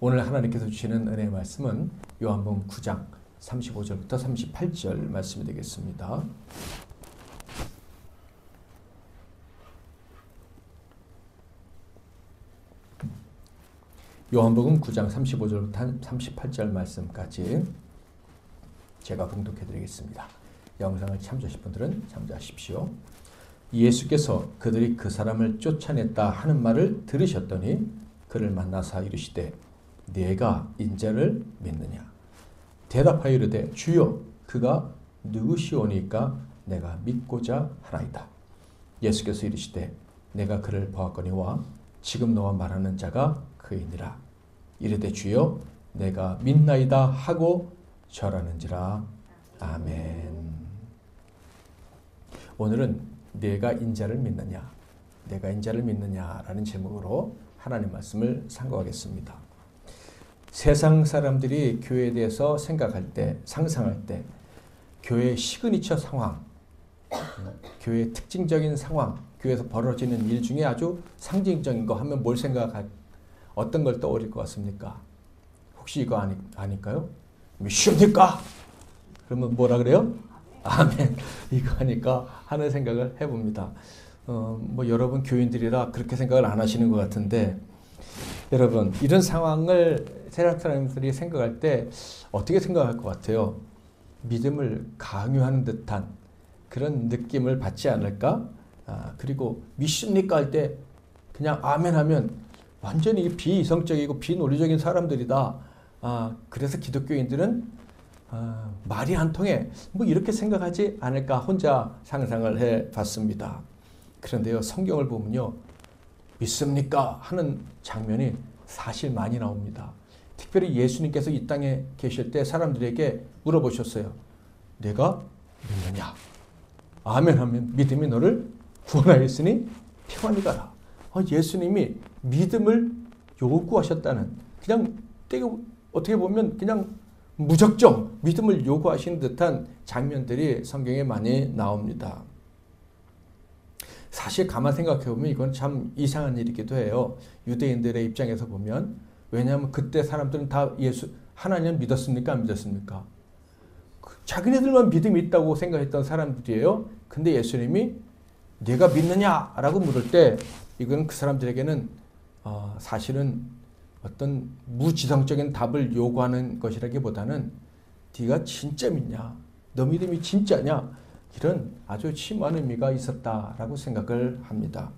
오늘 하나님께서 주시는 은혜의 말씀은 요한복음 9장 35절부터 38절 말씀이 되겠습니다. 요한복음 9장 35절부터 38절 말씀까지 제가 봉독해 드리겠습니다. 영상을 참조하실 분들은 참조하십시오. 예수께서 그들이 그 사람을 쫓아냈다 하는 말을 들으셨더니 그를 만나사 이르시되 네가 인자를 믿느냐? 대답하여 이르되 주여 그가 누구시오니까 내가 믿고자 하나이다. 예수께서 이르시되 내가 그를 보았거니와 지금 너와 말하는 자가 그이니라. 이르되 주여 내가 믿나이다 하고 절하는지라. 아멘. 오늘은 내가 인자를 믿느냐, 내가 인자를 믿느냐라는 제목으로 하나님 말씀을 상고하겠습니다. 세상 사람들이 교회에 대해서 생각할 때, 상상할 때 교회의 시그니처 상황, 교회의 특징적인 상황, 교회에서 벌어지는 일 중에 아주 상징적인 거 하면 뭘 생각할, 어떤 걸 떠올릴 것 같습니까? 혹시 이거 아닐까요? 미션입니까? 그러면 뭐라 그래요? 아멘. 이거 하니까 하는 생각을 해봅니다. 여러분 교인들이라 그렇게 생각을 안 하시는 것 같은데, 여러분 이런 상황을 세상 사람들이 생각할 때 어떻게 생각할 것 같아요? 믿음을 강요하는 듯한 그런 느낌을 받지 않을까? 그리고 믿습니까? 할 때 그냥 아멘 하면 완전히 비이성적이고 비논리적인 사람들이다. 그래서 기독교인들은 말이 안 통해. 이렇게 생각하지 않을까 혼자 상상을 해 봤습니다. 그런데요, 성경을 보면요, 믿습니까? 하는 장면이 사실 많이 나옵니다. 특별히 예수님께서 이 땅에 계실 때 사람들에게 물어보셨어요. 내가 믿느냐? 아멘 하면 믿음이 너를 구원하였으니 평안히 가라. 예수님이 믿음을 요구하셨다는, 그냥 어떻게 보면 그냥 무작정 믿음을 요구하시는 듯한 장면들이 성경에 많이 나옵니다. 사실 가만 생각해 보면 이건 참 이상한 일이기도 해요. 유대인들의 입장에서 보면. 왜냐하면 그때 사람들은 다 하나님을 믿었습니까? 안 믿었습니까? 자기네들만 믿음이 있다고 생각했던 사람들이에요. 근데 예수님이 네가 믿느냐라고 물을 때 이건 그 사람들에게는 사실은 어떤 무지성적인 답을 요구하는 것이라기보다는 네가 진짜 믿냐? 너 믿음이 진짜냐? 이런 아주 심한 의미가 있었다라고 생각을 합니다.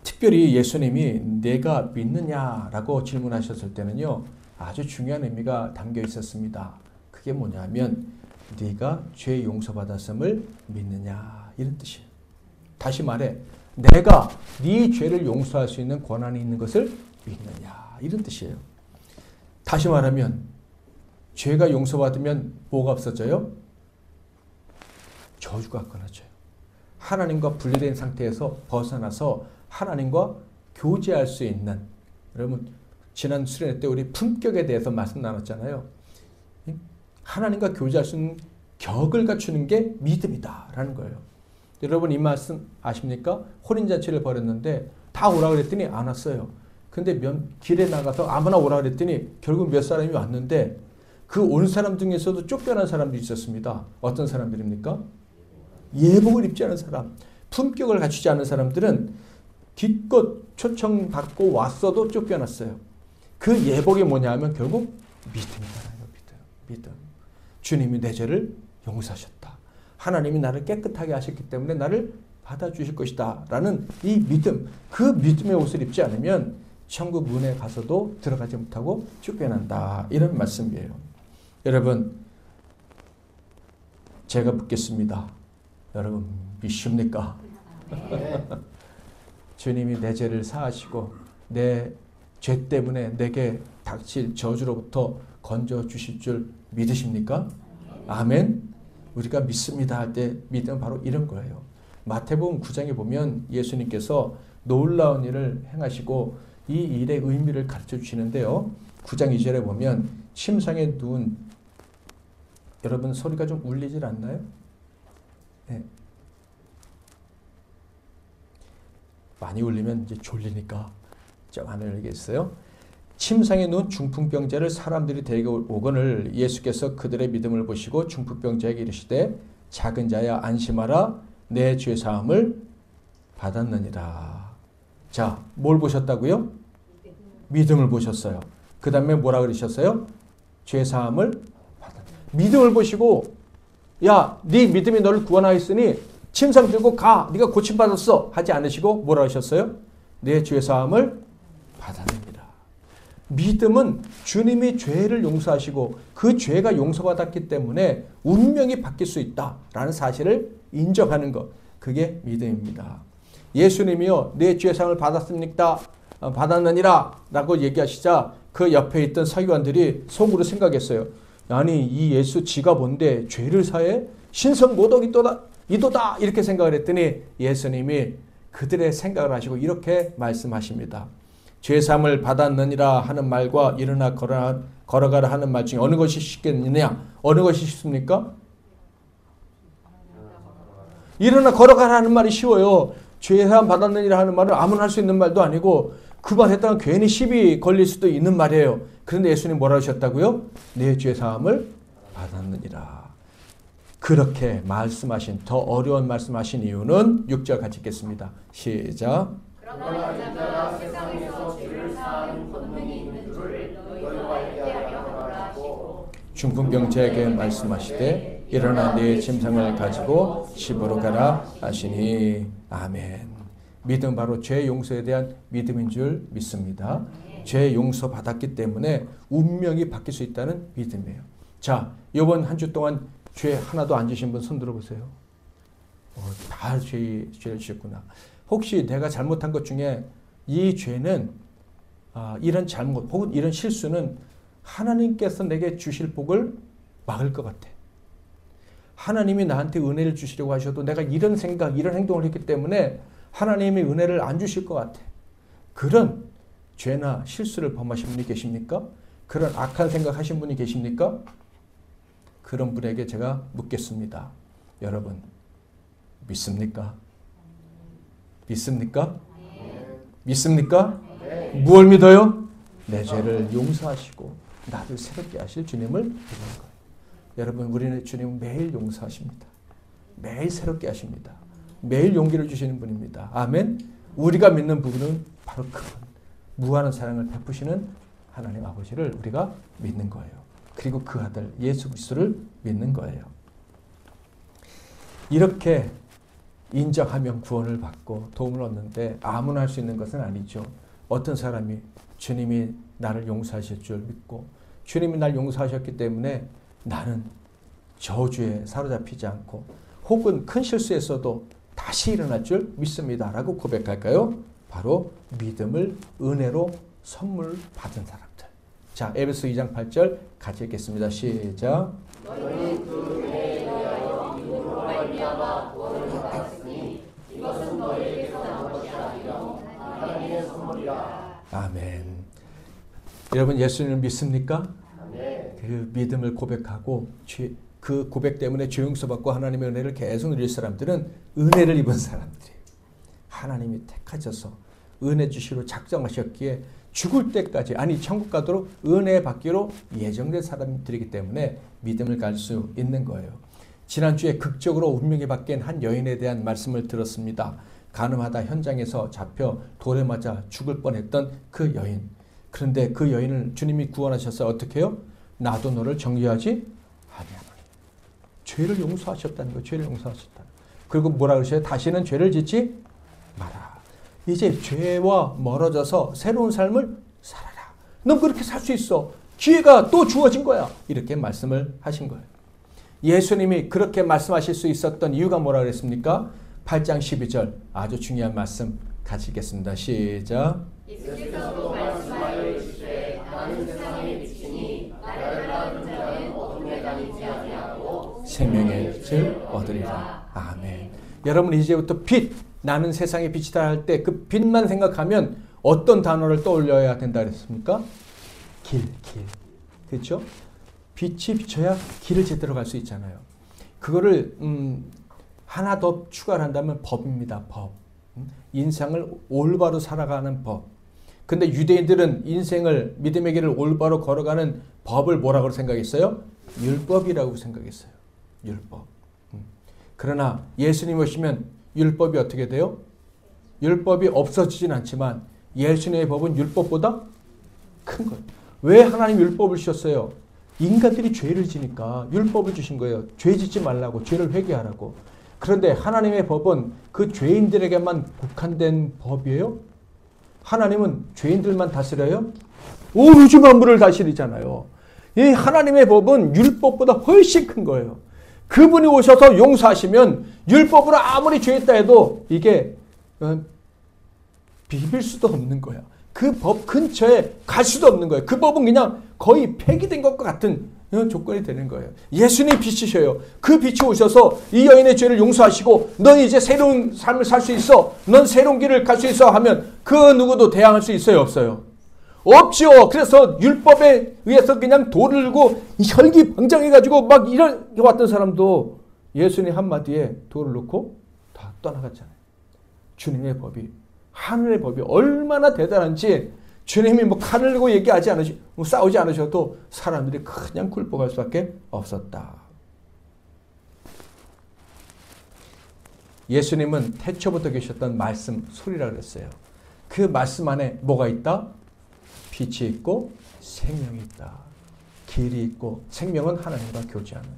특별히 예수님이 내가 믿느냐라고 질문하셨을 때는요, 아주 중요한 의미가 담겨 있었습니다. 그게 뭐냐면 네가 죄 용서받았음을 믿느냐, 이런 뜻이에요. 다시 말해, 내가 네 죄를 용서할 수 있는 권한이 있는 것을 믿느냐, 이런 뜻이에요. 다시 말하면 죄가 용서받으면 뭐가 없어져요? 저주가 끊어져요. 하나님과 분리된 상태에서 벗어나서 하나님과 교제할 수 있는, 여러분 지난 수련회 때 우리 품격에 대해서 말씀 나눴잖아요. 하나님과 교제할 수 있는 격을 갖추는 게 믿음이다라는 거예요. 여러분 이 말씀 아십니까? 혼인잔치를 벌였는데 다 오라 그랬더니 안 왔어요. 근데 길에 나가서 아무나 오라 그랬더니 결국 몇 사람이 왔는데 그 온 사람 중에서도 쫓겨난 사람도 있었습니다. 어떤 사람들입니까? 예복을 입지 않은 사람, 품격을 갖추지 않은 사람들은 기껏 초청받고 왔어도 쫓겨났어요. 그 예복이 뭐냐 하면 결국 믿음이잖아요. 믿음. 주님이 내 죄를 용서하셨다. 하나님이 나를 깨끗하게 하셨기 때문에 나를 받아주실 것이다 라는 이 믿음, 그 믿음의 옷을 입지 않으면 천국 문에 가서도 들어가지 못하고 쫓겨난다, 이런 말씀이에요. 여러분 제가 묻겠습니다. 여러분 믿습니까? 주님이 내 죄를 사하시고 내 죄 때문에 내게 닥칠 저주로부터 건져주실 줄 믿으십니까? 아멘. 우리가 믿습니다 할 때 믿음은 바로 이런 거예요. 마태복음 9장에 보면 예수님께서 놀라운 일을 행하시고 이 일의 의미를 가르쳐 주시는데요. 9장 2절에 보면 침상에 누운, 여러분 소리가 좀 울리질 않나요? 네. 많이 울리면 이제 졸리니까 좀 안 울리겠어요? 침상에 누운 중풍병자를 사람들이 데리고 오거늘 예수께서 그들의 믿음을 보시고 중풍병자에게 이르시되 작은 자야 안심하라 내 죄사함을 받았느니라. 자, 뭘 보셨다고요? 믿음을 보셨어요. 그 다음에 뭐라 그러셨어요? 죄사함을 받았. 믿음을 보시고 야, 네 믿음이 너를 구원하였으니 침상 들고 가. 네가 고침받았어. 하지 않으시고 뭐라 하셨어요? 내 죄사함을 받았느니라. 믿음은 주님이 죄를 용서하시고 그 죄가 용서받았기 때문에 운명이 바뀔 수 있다라는 사실을 인정하는 것. 그게 믿음입니다. 예수님이요. 내 죄사함을 받았느니라 라고 얘기하시자 그 옆에 있던 서기관들이 속으로 생각했어요. 아니 이 예수 지가 뭔데 죄를 사해? 신성 모독 이도다 이렇게 생각을 했더니 예수님이 그들의 생각을 하시고 이렇게 말씀하십니다. 죄사함을 받았느니라 하는 말과 일어나 걸어가라 하는 말 중에 어느 것이 쉽겠느냐? 어느 것이 쉽습니까? 일어나 걸어가라 하는 말이 쉬워요. 죄사함 받았느니라 하는 말은 아무나 할 수 있는 말도 아니고 그 말 했다가 괜히 시비 걸릴 수도 있는 말이에요. 그런데 예수님 뭐라 하셨다고요? 내 죄사함을 받았느니라. 그렇게 말씀하신 더 어려운 말씀하신 이유는 6절 같이 읽겠습니다. 시작. 그러나 인자가 세상에서 죄를 사하는 권능이 있는 줄을 너희가 알게 하려 하시고 중풍병자에게 말씀하시되 일어나 네 침상을 가지고 집으로 가라 하시니. 아멘. 믿음 바로 죄 용서에 대한 믿음인 줄 믿습니다. 죄 용서 받았기 때문에 운명이 바뀔 수 있다는 믿음이에요. 자, 이번 한 주 동안 죄 하나도 안 지신 분 손 들어보세요. 다 죄를 지셨구나. 혹시 내가 잘못한 것 중에 이 죄는 이런 잘못 혹은 이런 실수는 하나님께서 내게 주실 복을 막을 것 같아. 하나님이 나한테 은혜를 주시려고 하셔도 내가 이런 생각, 이런 행동을 했기 때문에 하나님이 은혜를 안 주실 것 같아. 그런 죄나 실수를 범하신 분이 계십니까? 그런 악한 생각 하신 분이 계십니까? 그런 분에게 제가 묻겠습니다. 여러분, 믿습니까? 믿습니까? 믿습니까? 무엇을 믿어요? 내 죄를 용서하시고 나를 새롭게 하실 주님을 믿는 거예요. 여러분, 우리는 주님은 매일 용서하십니다. 매일 새롭게 하십니다. 매일 용기를 주시는 분입니다. 아멘. 우리가 믿는 부분은 바로 그분, 무한한 사랑을 베푸시는 하나님 아버지를 우리가 믿는 거예요. 그리고 그 아들 예수 그리스도를 믿는 거예요. 이렇게 인정하면 구원을 받고 도움을 얻는데 아무나 할 수 있는 것은 아니죠. 어떤 사람이 주님이 나를 용서하실 줄 믿고 주님이 날 용서하셨기 때문에 나는 저주에 사로잡히지 않고 혹은 큰 실수에서도 다시 일어날 줄 믿습니다 라고 고백할까요? 바로 믿음을 은혜로 선물 받은 사람들. 자, 에베소 2장 8절 같이 읽겠습니다. 시작. 너희는 그 은혜에 대하여 믿음으로 말미암아 구원을 받았으니 이것은 너희에게서 난 것이 아니요 하나님의 선물이라. 아멘. 여러분, 예수님을 믿습니까? 아멘. 그 믿음을 고백하고 그 고백 때문에 죄 용서받고 하나님의 은혜를 계속 누릴 사람들은 은혜를 입은 사람들이에요. 하나님이 택하셔서 은혜 주시로 작정하셨기에 죽을 때까지, 아니 천국 가도록 은혜 받기로 예정된 사람들이기 때문에 믿음을 갈 수 있는 거예요. 지난주에 극적으로 운명이 바뀐 한 여인에 대한 말씀을 들었습니다. 간음하다 현장에서 잡혀 돌에 맞아 죽을 뻔했던 그 여인. 그런데 그 여인을 주님이 구원하셔서 어떻게 해요? 나도 너를 정죄하지 아니하노니. 죄를 용서하셨다는 거예요. 죄를 용서하셨다는 거예요. 그리고 뭐라 그러셔요? 다시는 죄를 짓지 마라. 이제 죄와 멀어져서 새로운 삶을 살아라. 넌 그렇게 살 수 있어. 기회가 또 주어진 거야. 이렇게 말씀을 하신 거예요. 예수님이 그렇게 말씀하실 수 있었던 이유가 뭐라 그랬습니까? 8장 12절 아주 중요한 말씀 같이 읽겠습니다. 시작. 예수께서도 말씀하여 이르시되 나는 세상에 비치니 나를 따르는 자는 어둠에 다니지 아니하고 생명의 빛을 얻으리라. 아멘. 여러분, 이제부터 빛, 나는 세상의 빛이다 할 때 그 빛만 생각하면 어떤 단어를 떠올려야 된다 그랬습니까? 길. 그렇죠? 빛이 비쳐야 길을 제대로 갈 수 있잖아요. 그거를 하나 더 추가를 한다면 법입니다. 법. 인생을 올바로 살아가는 법. 근데 유대인들은 인생을 믿음의 길을 올바로 걸어가는 법을 뭐라고 생각했어요? 율법이라고 생각했어요. 율법. 그러나 예수님 오시면 율법이 어떻게 돼요? 율법이 없어지진 않지만 예수님의 법은 율법보다 큰 거예요. 왜 하나님 율법을 주셨어요? 인간들이 죄를 지니까 율법을 주신 거예요. 죄 짓지 말라고, 죄를 회개하라고. 그런데 하나님의 법은 그 죄인들에게만 국한된 법이에요? 하나님은 죄인들만 다스려요? 온 우주 만물을 다스리잖아요. 이 하나님의 법은 율법보다 훨씬 큰 거예요. 그분이 오셔서 용서하시면 율법으로 아무리 죄했다 해도 이게 비빌 수도 없는 거야. 그 법 근처에 갈 수도 없는 거예요. 그 법은 그냥 거의 폐기된 것과 같은 조건이 되는 거예요. 예수님이 빛이셔요. 그 빛이 오셔서 이 여인의 죄를 용서하시고 넌 이제 새로운 삶을 살 수 있어. 넌 새로운 길을 갈 수 있어 하면 그 누구도 대항할 수 있어요? 없어요? 없죠. 그래서 율법에 의해서 그냥 돌을 들고 혈기방장해가지고 막 이렇게 왔던 사람도 예수님 한마디에 돌을 놓고 다 떠나갔잖아요. 주님의 법이, 하늘의 법이 얼마나 대단한지 주님이 뭐 칼을 들고 얘기하지 않으시, 뭐 싸우지 않으셔도 사람들이 그냥 굴복할 수밖에 없었다. 예수님은 태초부터 계셨던 말씀 소리라 그랬어요. 그 말씀 안에 뭐가 있다? 빛이 있고 생명이 있다. 길이 있고 생명은 하나님과 교제하는.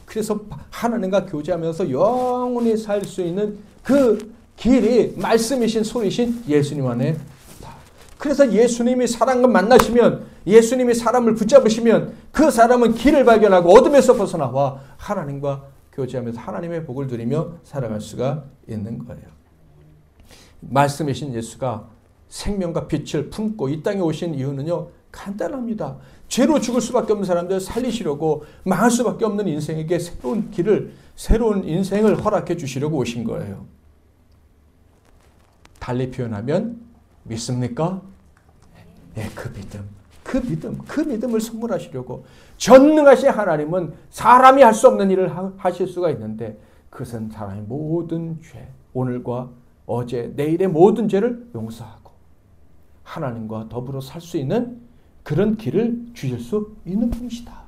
그래서 하나님과 교제하면서 영원히 살 수 있는 그 길이 말씀이신 소리신 예수님 안에 있다. 그래서 예수님이 사람과 만나시면, 예수님이 사람을 붙잡으시면 그 사람은 길을 발견하고 어둠에서 벗어나와 하나님과 교제하면서 하나님의 복을 누리며 살아갈 수가 있는 거예요. 말씀이신 예수가 생명과 빛을 품고 이 땅에 오신 이유는요, 간단합니다. 죄로 죽을 수밖에 없는 사람들 살리시려고, 망할 수밖에 없는 인생에게 새로운 길을, 새로운 인생을 허락해 주시려고 오신 거예요. 달리 표현하면 믿습니까? 네, 그 믿음을 선물하시려고. 전능하신 하나님은 사람이 할 수 없는 일을 하실 수가 있는데 그것은 사람의 모든 죄, 오늘과 어제, 내일의 모든 죄를 용서하고 하나님과 더불어 살 수 있는 그런 길을 주실 수 있는 분이시다.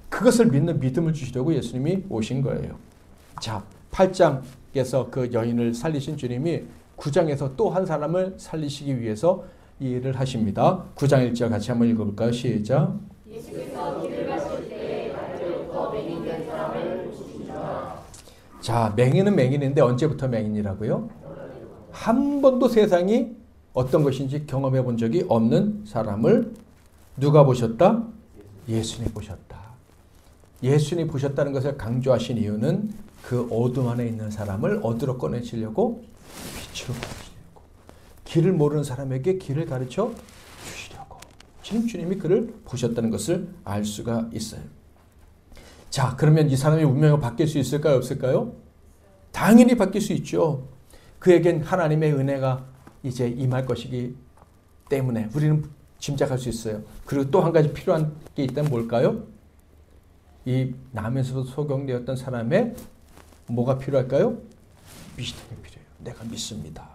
그것을 믿는 믿음을 주시려고 예수님이 오신 거예요. 자, 8장에서 그 여인을 살리신 주님이 9장에서 또 한 사람을 살리시기 위해서 이 일을 하십니다. 9장 1절 같이 한번 읽어볼까요? 시작. 예수께서 길을 가실 때 발로부터 맹인된 사람을 보시니라. 자, 맹인은 맹인인데 언제부터 맹인이라고요? 한 번도 세상이 어떤 것인지 경험해 본 적이 없는 사람을 누가 보셨다? 예수님이 보셨다. 예수님이 보셨다는 것을 강조하신 이유는 그 어둠 안에 있는 사람을 어디로 꺼내시려고? 빛으로 꺼내시려고. 길을 모르는 사람에게 길을 가르쳐 주시려고. 지금 주님이 그를 보셨다는 것을 알 수가 있어요. 자, 그러면 이 사람의 운명이 바뀔 수 있을까요? 없을까요? 당연히 바뀔 수 있죠. 그에겐 하나님의 은혜가 이제 임할 것이기 때문에 우리는 짐작할 수 있어요. 그리고 또 한 가지 필요한 게 있다면 뭘까요? 이 나면서도 소경되었던 사람의 뭐가 필요할까요? 믿음이 필요해요. 내가 믿습니다.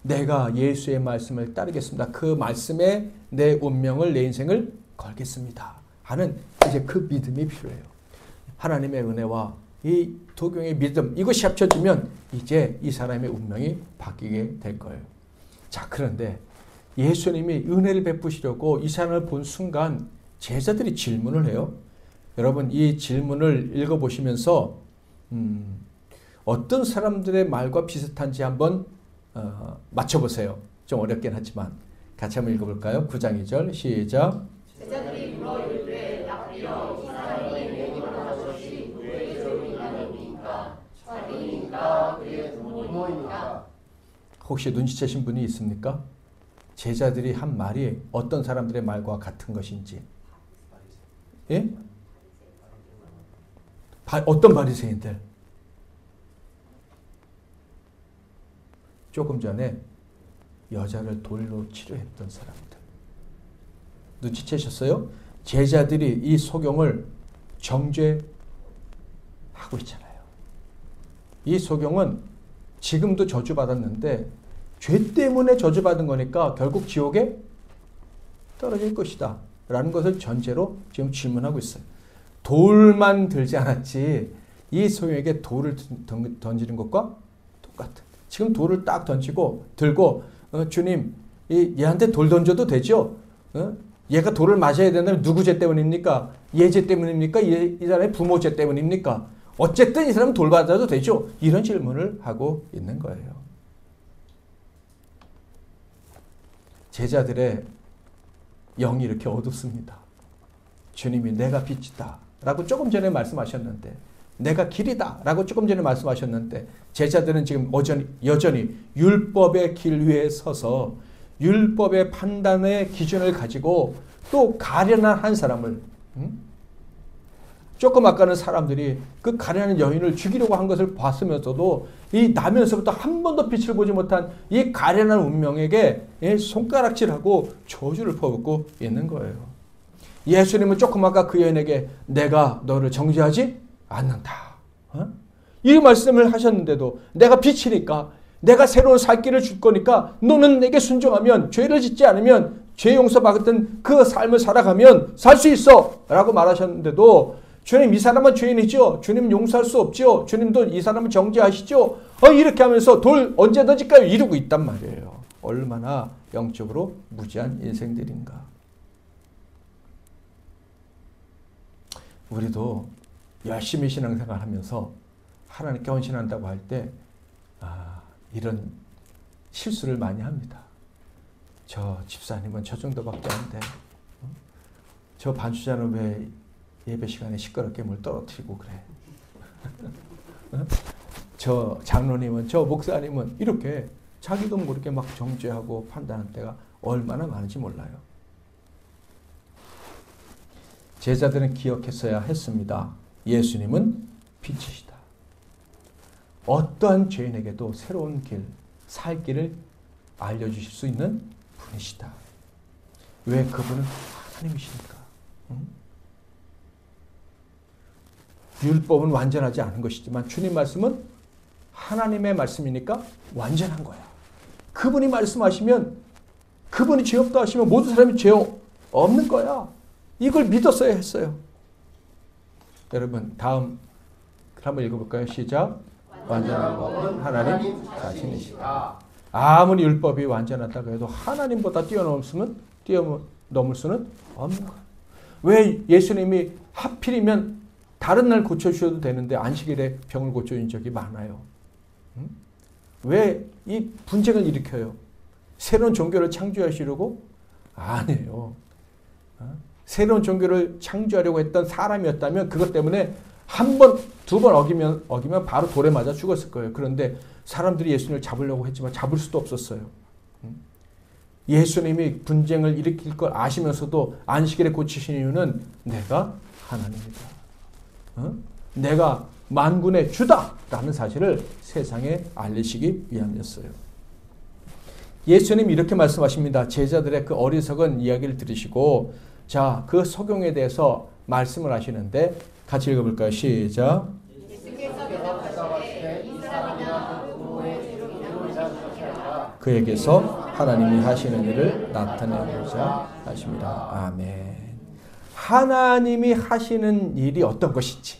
내가 예수의 말씀을 따르겠습니다. 그 말씀에 내 운명을, 내 인생을 걸겠습니다 하는 이제 그 믿음이 필요해요. 하나님의 은혜와 이 도경의 믿음, 이것이 합쳐지면 이제 이 사람의 운명이 바뀌게 될 거예요. 자, 그런데 예수님이 은혜를 베푸시려고 이 사람을 본 순간 제자들이 질문을 해요. 여러분, 이 질문을 읽어보시면서 어떤 사람들의 말과 비슷한지 한번 맞춰보세요. 좀 어렵긴 하지만 같이 한번 읽어볼까요? 9장 2절 시작. 제자들이 물어 이르되 라삐여, 이 사람이 맹인을 한 것이 누구의 죄로 인하여입니까? 자기니까 그의 부모이니까. 혹시 눈치채신 분이 있습니까? 제자들이 한 말이 어떤 사람들의 말과 같은 것인지. 예? 어떤 바리새인들? 조금 전에 여자를 돌로 치료했던 사람들. 눈치채셨어요? 제자들이 이 소경을 정죄하고 있잖아요. 이 소경은 지금도 저주받았는데 죄 때문에 저주받은 거니까 결국 지옥에 떨어질 것이다 라는 것을 전제로 지금 질문하고 있어요. 돌만 들지 않았지 이 소경에게 돌을 던지는 것과 똑같은. 지금 돌을 딱 들고 주님 얘한테 돌 던져도 되죠? 얘가 돌을 맞아야 된다면 누구 죄 때문입니까? 얘 죄 때문입니까? 이 사람의 부모 죄 때문입니까? 어쨌든 이 사람은 돌 맞아도 되죠? 이런 질문을 하고 있는 거예요. 제자들의 영이 이렇게 어둡습니다. 주님이 내가 빛이다 라고 조금 전에 말씀하셨는데, 내가 길이다 라고 조금 전에 말씀하셨는데, 제자들은 지금 여전히 율법의 길 위에 서서 율법의 판단의 기준을 가지고 또 가련한 한 사람을, 조금 아까는 사람들이 그 가련한 여인을 죽이려고 한 것을 봤으면서도 이 나면서부터 한 번도 빛을 보지 못한 이 가련한 운명에게 손가락질하고 저주를 퍼붓고 있는 거예요. 예수님은 조금 아까 그 여인에게 내가 너를 정죄하지 않는다, 이 말씀을 하셨는데도 내가 빛이니까 내가 새로운 살 길을 줄 거니까 너는 내게 순종하면, 죄를 짓지 않으면, 죄 용서받았던 그 삶을 살아가면 살 수 있어 라고 말하셨는데도 주님 이 사람은 죄인이죠. 주님 용서할 수 없죠. 주님도 이 사람은 정죄하시죠. 이렇게 하면서 돌 언제 던질까요? 이러고 있단 말이에요. 얼마나 영적으로 무지한 인생들인가. 우리도 열심히 신앙생활 하면서 하나님께 헌신한다고 할 때 이런 실수를 많이 합니다. 저 집사님은 저 정도밖에 안 돼. 저 반주자는 왜 예배 시간에 시끄럽게 뭘 떨어뜨리고 그래. 저 장로님은, 저 목사님은 이렇게 자기도 모르게 막 정죄하고 판단할 때가 얼마나 많은지 몰라요. 제자들은 기억했어야 했습니다. 예수님은 빛이시다. 어떠한 죄인에게도 새로운 길, 살 길을 알려주실 수 있는 분이시다. 왜? 그분은 하나님이시니까. 율법은 완전하지 않은 것이지만 주님 말씀은 하나님의 말씀이니까 완전한 거야. 그분이 말씀하시면, 그분이 죄 없다 하시면 모든 사람이 죄 없는 거야. 이걸 믿었어야 했어요. 여러분 다음 한번 읽어볼까요? 시작. 완전한 법은 하나님 자신이시다. 아무리 율법이 완전하다고 해도 하나님보다 뛰어넘을 수는 없는 거예요. 왜 예수님이 하필이면 다른 날 고쳐주셔도 되는데 안식일에 병을 고쳐준 적이 많아요? 왜 이 분쟁을 일으켜요? 새로운 종교를 창조하시려고? 아니에요. 새로운 종교를 창조하려고 했던 사람이었다면 그것 때문에 한 번, 두 번 어기면 바로 돌에 맞아 죽었을 거예요. 그런데 사람들이 예수님을 잡으려고 했지만 잡을 수도 없었어요. 예수님이 분쟁을 일으킬 걸 아시면서도 안식일에 고치신 이유는 내가 하나님이다. 내가 만군의 주다라는 사실을 세상에 알리시기 위함이었어요. 예수님이 이렇게 말씀하십니다. 제자들의 그 어리석은 이야기를 들으시고 자, 그 소경에 대해서 말씀을 하시는데 같이 읽어볼까요? 시작. 그에게서 하나님이 하시는 일을 나타내고자 하십니다. 아멘. 하나님이 하시는 일이 어떤 것인지,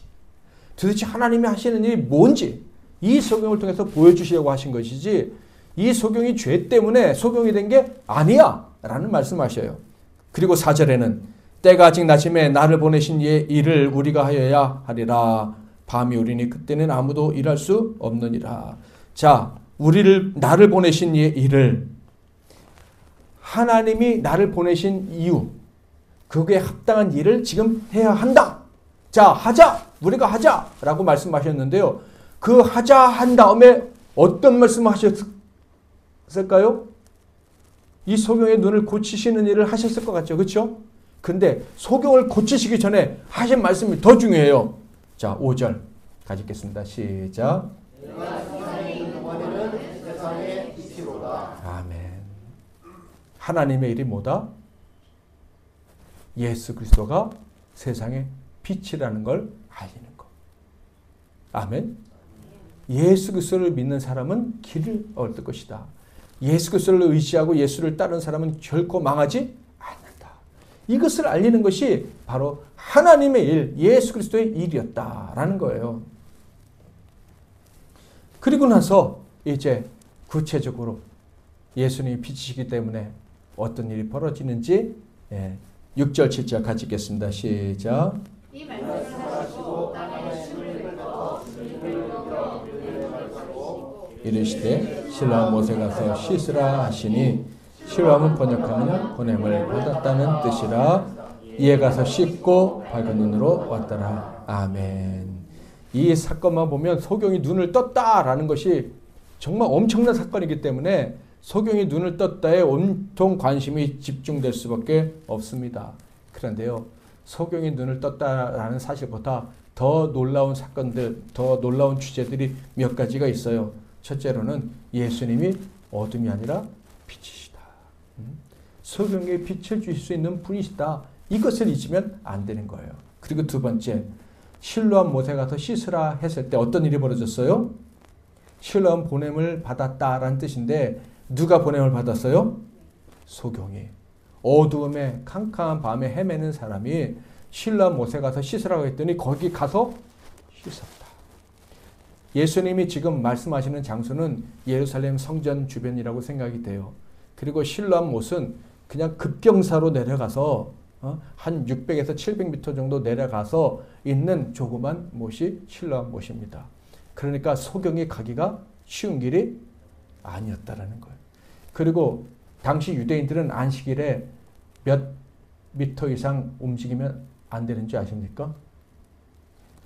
도대체 하나님이 하시는 일이 뭔지 이 소경을 통해서 보여주시려고 하신 것이지, 이 소경이 죄 때문에 소경이 된 게 아니야 라는 말씀하셔요. 그리고 4절에는 때가 아직 낮음에 나를 보내신 이의 일을 우리가 하여야 하리라. 밤이 오리니 그때는 아무도 일할 수 없느니라. 자, 나를 보내신 이의 일을, 하나님이 나를 보내신 이유, 그게 합당한 일을 지금 해야 한다. 자, 하자! 우리가 하자! 라고 말씀하셨는데요. 그 하자 한 다음에 어떤 말씀을 하셨을까요? 이 소경의 눈을 고치시는 일을 하셨을 것 같죠. 그렇죠? 근데 소경을 고치시기 전에 하신 말씀이 더 중요해요. 자, 5절 가지겠습니다. 시작. 아멘. 하나님의 일이 뭐다? 예수 그리스도가 세상의 빛이라는 걸 알리는 것. 아멘. 예수 그리스도를 믿는 사람은 길을 얻을 것이다. 예수 그리스도를 의지하고 예수를 따르는 사람은 결코 망하지 않는다. 이것을 알리는 것이 바로 하나님의 일, 예수 그리스도의 일이었다라는 거예요. 그리고 나서 이제 구체적으로 예수님이 빛이시기 때문에 어떤 일이 벌어지는지 6절, 7절 같이 읽겠습니다. 시작. 이 말씀하시고 땅에 심을 떠 이르시되 실로암 못에 가서 씻으라 하시니 실로암은 번역하면 보냄을 받았다는 뜻이라. 이에 가서 씻고 밝은 눈으로 왔더라. 아멘. 이 사건만 보면 소경이 눈을 떴다라는 것이 정말 엄청난 사건이기 때문에 소경이 눈을 떴다에 온통 관심이 집중될 수밖에 없습니다. 그런데요, 소경이 눈을 떴다라는 사실보다 더 놀라운 사건들, 더 놀라운 주제들이 몇 가지가 있어요. 첫째로는 예수님이 어둠이 아니라 빛이시다. 소경에게 빛을 주실 수 있는 분이시다. 이것을 잊으면 안 되는 거예요. 그리고 두 번째, 실로암 못에 가서 씻으라 했을 때 어떤 일이 벌어졌어요? 실로암 보냄을 받았다라는 뜻인데 누가 보냄을 받았어요? 소경이. 어두움에 캄캄한 밤에 헤매는 사람이 실로암 못에 가서 씻으라고 했더니 거기 가서 씻었다. 예수님이 지금 말씀하시는 장소는 예루살렘 성전 주변이라고 생각이 돼요. 그리고 실로암 못은 그냥 급경사로 내려가서 한 600에서 700m 정도 내려가서 있는 조그만 못이 실로암 못입니다. 그러니까 소경이 가기가 쉬운 길이 아니었다라는 거예요. 그리고 당시 유대인들은 안식일에 몇 미터 이상 움직이면 안 되는 줄 아십니까?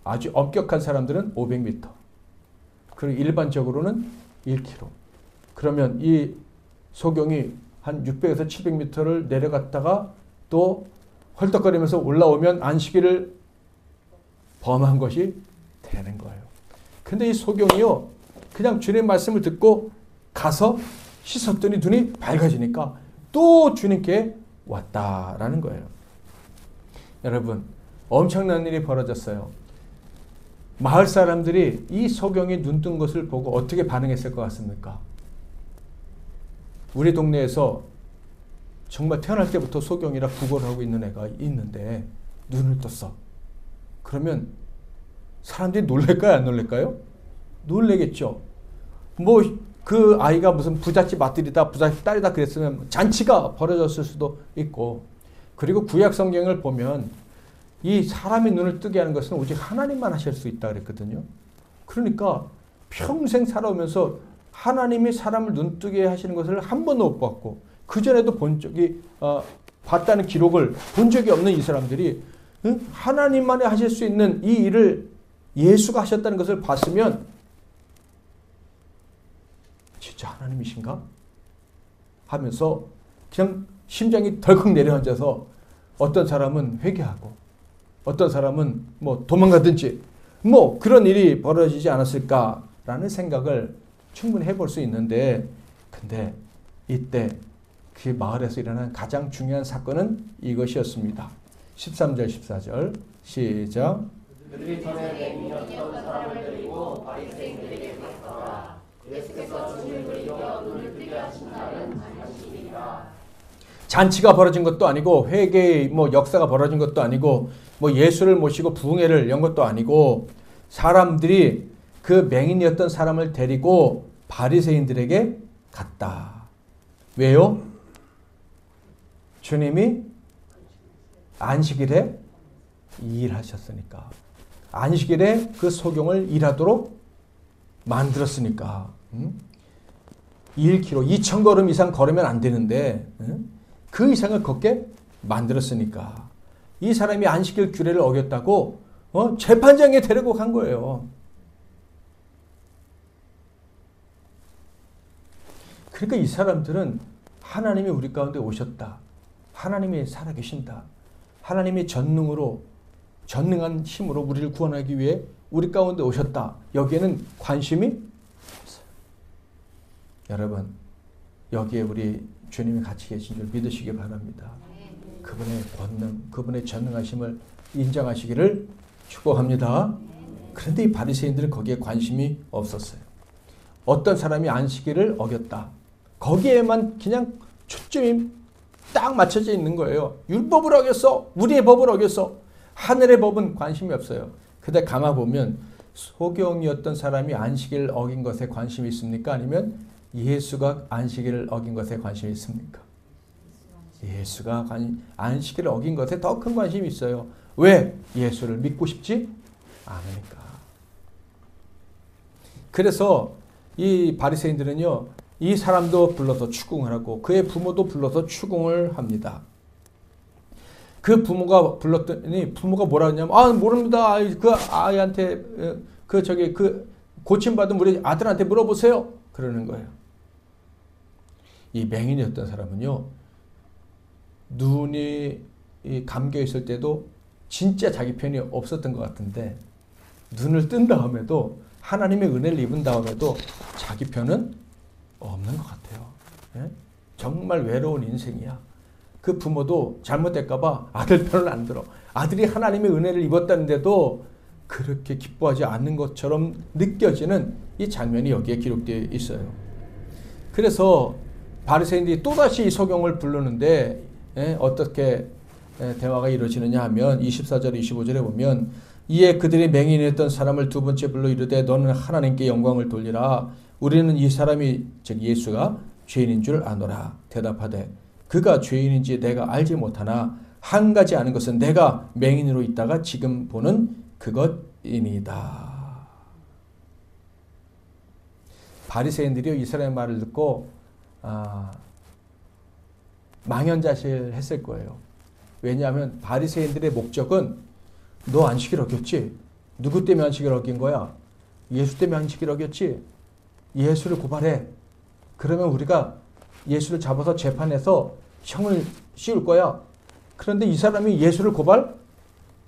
아주 엄격한 사람들은 500m. 그리고 일반적으로는 1km. 그러면 이 소경이 한 600에서 700m를 내려갔다가 또 헐떡거리면서 올라오면 안식일을 범한 것이 되는 거예요. 근데 이 소경이요, 그냥 주님 말씀을 듣고 가서 씻었더니 눈이 밝아지니까 또 주님께 왔다라는 거예요. 여러분, 엄청난 일이 벌어졌어요. 마을 사람들이 이 소경이 눈 뜬 것을 보고 어떻게 반응했을 것 같습니까? 우리 동네에서 정말 태어날 때부터 소경이라 구걸을 하고 있는 애가 있는데 눈을 떴어. 그러면 사람들이 놀랄까요? 안 놀랄까요? 놀라겠죠. 뭐 그 아이가 무슨 부잣집 아들이다, 부잣집 딸이다 그랬으면 잔치가 벌어졌을 수도 있고, 그리고 구약 성경을 보면 이 사람의 눈을 뜨게 하는 것은 오직 하나님만 하실 수 있다 그랬거든요. 그러니까 평생 살아오면서 하나님이 사람을 눈뜨게 하시는 것을 한 번도 못 봤고, 그전에도 본 적이 봤다는 기록을 본 적이 없는 이 사람들이 하나님만이 하실 수 있는 이 일을 예수가 하셨다는 것을 봤으면 진짜 하나님이신가? 하면서 그냥 심장이 덜컥 내려앉아서 어떤 사람은 회개하고 어떤 사람은 뭐 도망가든지 뭐 그런 일이 벌어지지 않았을까라는 생각을 충분히 해볼 수 있는데, 근데 이때 그 마을에서 일어난 가장 중요한 사건은 이것이었습니다. 13절 14절 시작. 그들이 전에 맹인이었던 사람을 데리고 바리새인들에게 갔더라. 예수께서 주님을 불러 눈을 뜨게 하신 날은 안식일이라. 잔치가 벌어진 것도 아니고 회개의 뭐 역사가 벌어진 것도 아니고 뭐 예수를 모시고 부흥회를 연 것도 아니고, 사람들이 그 맹인이었던 사람을 데리고 바리새인들에게 갔다. 왜요? 주님이 안식일에 일하셨으니까. 안식일에 그 소경을 일하도록 만들었으니까. 1km, 2,000걸음 이상 걸으면 안 되는데 그 이상을 걷게 만들었으니까. 이 사람이 안식일 규례를 어겼다고 재판장에 데리고 간 거예요. 그러니까 이 사람들은 하나님이 우리 가운데 오셨다. 하나님이 살아계신다. 하나님이 전능한 힘으로 우리를 구원하기 위해 우리 가운데 오셨다. 여기에는 관심이 없어요. 여러분, 여기에 우리 주님이 같이 계신 줄 믿으시기 바랍니다. 그분의 권능, 그분의 전능하심을 인정하시기를 축복합니다. 그런데 이 바리새인들은 거기에 관심이 없었어요. 어떤 사람이 안식일을 어겼다. 거기에만 그냥 초점이 딱 맞춰져 있는 거예요. 율법을 어겼어. 우리의 법을 어겼어. 하늘의 법은 관심이 없어요. 근데 가만 보면 소경이었던 사람이 안식일을 어긴 것에 관심이 있습니까? 아니면 예수가 안식일을 어긴 것에 관심이 있습니까? 예수가 안식일을 어긴 것에 더 큰 관심이 있어요. 왜? 예수를 믿고 싶지 않으니까. 그래서 이 바리새인들은요, 이 사람도 불러서 추궁을 하고 그의 부모도 불러서 추궁을 합니다. 그 부모가 불렀더니 부모가 뭐라 하냐면, 아, 모릅니다. 그 아이한테 그 고침받은 우리 아들한테 물어보세요. 그러는 거예요. 이 맹인이었던 사람은요, 눈이 감겨 있을 때도 진짜 자기 편이 없었던 것 같은데, 눈을 뜬 다음에도 하나님의 은혜를 입은 다음에도 자기 편은 없는 것 같아요. 예? 정말 외로운 인생이야. 그 부모도 잘못될까봐 아들 편을 안 들어. 아들이 하나님의 은혜를 입었다는데도 그렇게 기뻐하지 않는 것처럼 느껴지는 이 장면이 여기에 기록되어 있어요. 그래서 바리새인들이 또다시 이 소경을 부르는데 어떻게 대화가 이루어지느냐 하면 24절 25절에 보면, 이에 그들이 맹인했던 사람을 두 번째 불러 이르되 너는 하나님께 영광을 돌리라. 우리는 이 사람이 즉 예수가 죄인인 줄 아노라. 대답하되 그가 죄인인지 내가 알지 못하나 한 가지 아는 것은 내가 맹인으로 있다가 지금 보는 그것이니이다. 바리새인들이 이스라엘 말을 듣고 망연자실했을 거예요. 왜냐하면 바리새인들의 목적은 너 안식일 어겼지? 누구 때문에 안식일 어긴 거야? 예수 때문에 안식일 어겼지? 예수를 고발해. 그러면 우리가 예수를 잡아서 재판해서 형을 씌울 거야. 그런데 이 사람이 예수를 고발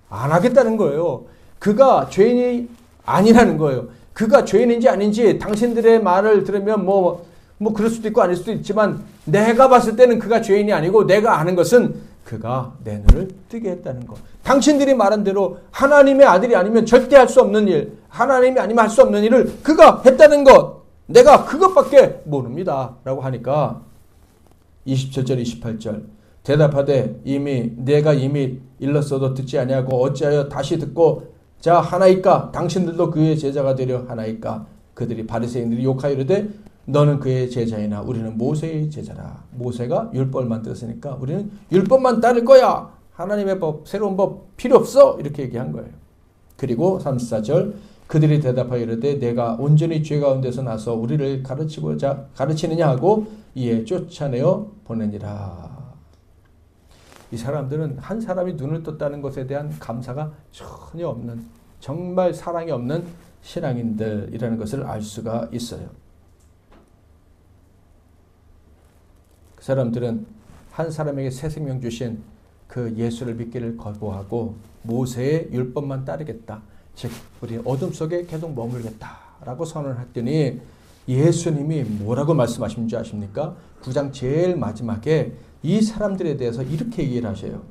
안 하겠다는 거예요. 그가 죄인이 아니라는 거예요. 그가 죄인인지 아닌지 당신들의 말을 들으면 뭐 그럴 수도 있고 아닐 수도 있지만, 내가 봤을 때는 그가 죄인이 아니고 내가 아는 것은 그가 내 눈을 뜨게 했다는 것. 당신들이 말한 대로 하나님의 아들이 아니면 절대 할 수 없는 일, 하나님이 아니면 할 수 없는 일을 그가 했다는 것, 내가 그것밖에 모릅니다 라고 하니까 27절 28절 대답하되 내가 이미 일렀어도 듣지 아니하고 어찌하여 다시 듣고 자 하나이까? 당신들도 그의 제자가 되려 하나이까? 그들이 바리새인들이 욕하여 이르되 너는 그의 제자이나 우리는 모세의 제자라. 모세가 율법을 만들었으니까 우리는 율법만 따를 거야. 하나님의 법, 새로운 법 필요 없어. 이렇게 얘기한 거예요. 그리고 34절 그들이 대답하여 이르되 내가 온전히 죄 가운데서 나서 우리를 가르치느냐 하고 이에 쫓아내어 보내니라. 이 사람들은 한 사람이 눈을 떴다는 것에 대한 감사가 전혀 없는, 정말 사랑이 없는 신앙인들이라는 것을 알 수가 있어요. 그 사람들은 한 사람에게 새 생명 주신 그 예수를 믿기를 거부하고 모세의 율법만 따르겠다. 즉 우리 어둠 속에 계속 머물겠다라고 선언했더니 예수님이 뭐라고 말씀하신 줄 아십니까? 9장 제일 마지막에 이 사람들에 대해서 이렇게 얘기를 하셔요.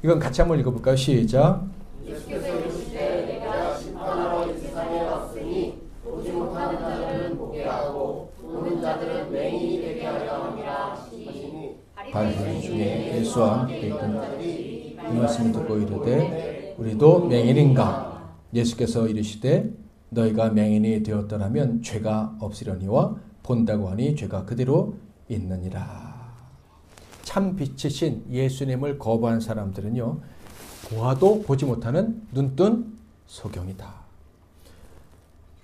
이건 같이 한번 읽어볼까요? 시작. 예수께서 이르시되 내가 심판하러 이 세상에 왔으니 보지 못하는 자들은 보게 하고 보는 자들은 맹인이 되게 하려 함이라 하시니 바리새인 중에 예수와 함께 있던 자들이 이 말씀을 듣고 이르되 우리도 맹인인가? 예수께서 이르시되 너희가 맹인이 되었더라면 죄가 없으려니와 본다고 하니 죄가 그대로 있느니라. 참 빛이신 예수님을 거부한 사람들은요, 보아도 보지 못하는 눈뜬 소경이다.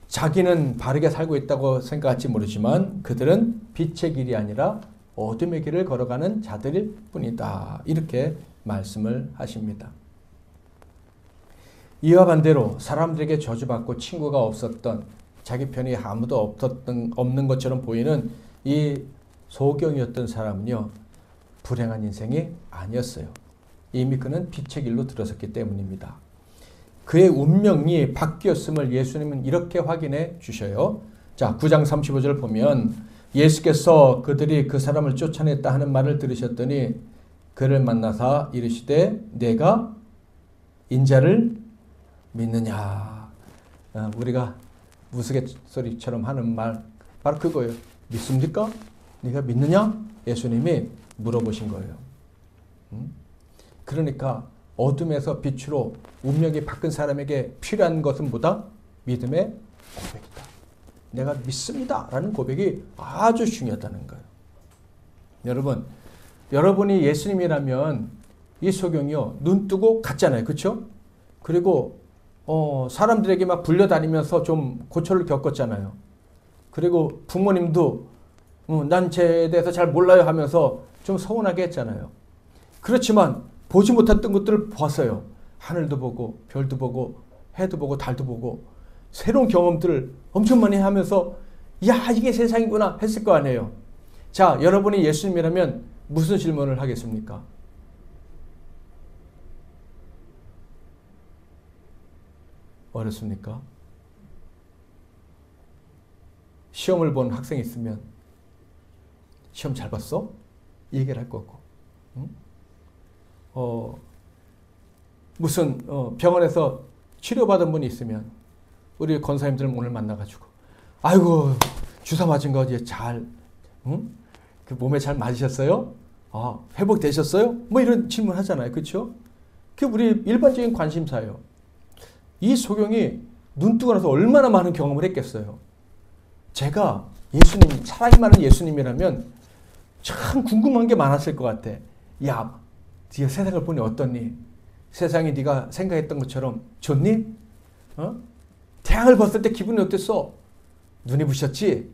자기는 바르게 살고 있다고 생각할지 모르지만 그들은 빛의 길이 아니라 어둠의 길을 걸어가는 자들일 뿐이다. 이렇게 말씀을 하십니다. 이와 반대로 사람들에게 저주받고 친구가 없었던, 자기 편이 아무도 없는 것처럼 보이는 이 소경이었던 사람은요, 불행한 인생이 아니었어요. 이미 그는 빛의 길로 들어섰기 때문입니다. 그의 운명이 바뀌었음을 예수님은 이렇게 확인해 주셔요. 자, 9장 35절 보면 예수께서 그들이 그 사람을 쫓아냈다 하는 말을 들으셨더니 그를 만나사 이르시되 내가 인자를 믿느냐. 우리가 우스갯소리처럼 하는 말 바로 그거예요. 믿습니까? 네가 믿느냐? 예수님이 물어보신 거예요. 그러니까 어둠에서 빛으로 운명이 바뀐 사람에게 필요한 것은 뭐다? 믿음의 고백이다. 내가 믿습니다 라는 고백이 아주 중요하다는 거예요. 여러분, 여러분이 예수님이라면 이 소경이요 눈 뜨고 갔잖아요. 그렇죠? 그리고 사람들에게 막 불려다니면서 좀 고초를 겪었잖아요. 그리고 부모님도 난 쟤에 대해서 잘 몰라요 하면서 좀 서운하게 했잖아요. 그렇지만 보지 못했던 것들을 봤어요. 하늘도 보고 별도 보고 해도 보고 달도 보고 새로운 경험들을 엄청 많이 하면서 야 이게 세상이구나 했을 거 아니에요. 자, 여러분이 예수님이라면 무슨 질문을 하겠습니까? 어렵습니까? 시험을 본 학생이 있으면 시험 잘 봤어? 이 얘기를 할 거고, 무슨 병원에서 치료받은 분이 있으면 우리 권사님들 오늘 만나가지고 아이고 주사 맞은 거 이제 잘 그 몸에 잘 맞으셨어요? 아, 회복되셨어요? 뭐 이런 질문 하잖아요. 그렇죠? 그게 우리 일반적인 관심사예요. 이 소경이 눈 뜨고 나서 얼마나 많은 경험을 했겠어요. 제가 예수님, 사랑이 많은 예수님이라면 참 궁금한 게 많았을 것 같아. 야, 네가 세상을 보니 어떻니? 세상이 네가 생각했던 것처럼 좋니? 태양을 봤을 때 기분이 어땠어? 눈이 부셨지?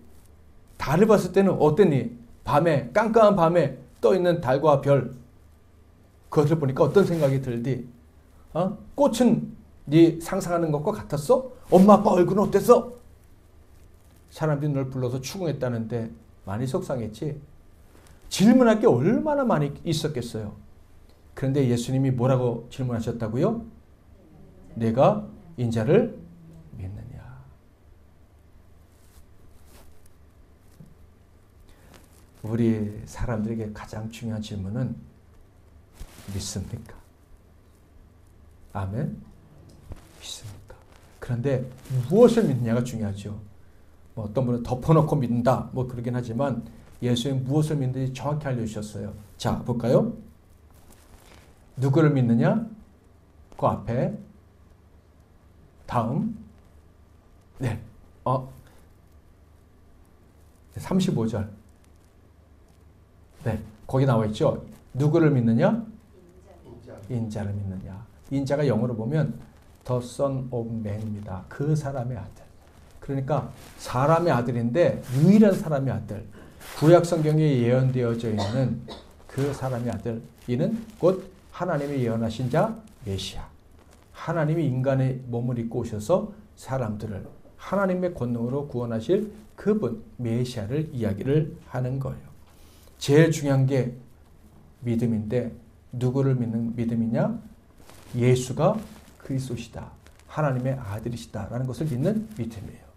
달을 봤을 때는 어땠니? 밤에, 깜깜한 밤에 떠있는 달과 별, 그것을 보니까 어떤 생각이 들디? 꽃은 네 상상하는 것과 같았어? 엄마 아빠 얼굴은 어땠어? 사람들이 널 불러서 추궁했다는데 많이 속상했지? 질문할 게 얼마나 많이 있었겠어요. 그런데 예수님이 뭐라고 질문하셨다고요? 내가 인자를 믿느냐? 우리 사람들에게 가장 중요한 질문은 믿습니까? 아멘? 믿습니까? 그런데 무엇을 믿느냐가 중요하죠. 뭐 어떤 분은 덮어놓고 믿는다 뭐 그러긴 하지만 예수님 무엇을 믿는지 정확히 알려주셨어요. 자, 볼까요? 누구를 믿느냐? 그 앞에 다음 35절 거기 나와 있죠. 누구를 믿느냐? 인자를 믿느냐. 인자가 영어로 보면 The Son of Man입니다. 그 사람의 아들. 그러니까 사람의 아들인데 유일한 사람의 아들. 구약 성경에 예언되어져 있는 그 사람의 아들. 이는 곧 하나님의 예언하신 자 메시아. 하나님이 인간의 몸을 입고 오셔서 사람들을 하나님의 권능으로 구원하실 그분 메시아를 이야기를 하는 거예요. 제일 중요한 게 믿음인데 누구를 믿는 믿음이냐? 예수가 그리스도시다. 하나님의 아들이시다라는 것을 믿는 믿음이에요.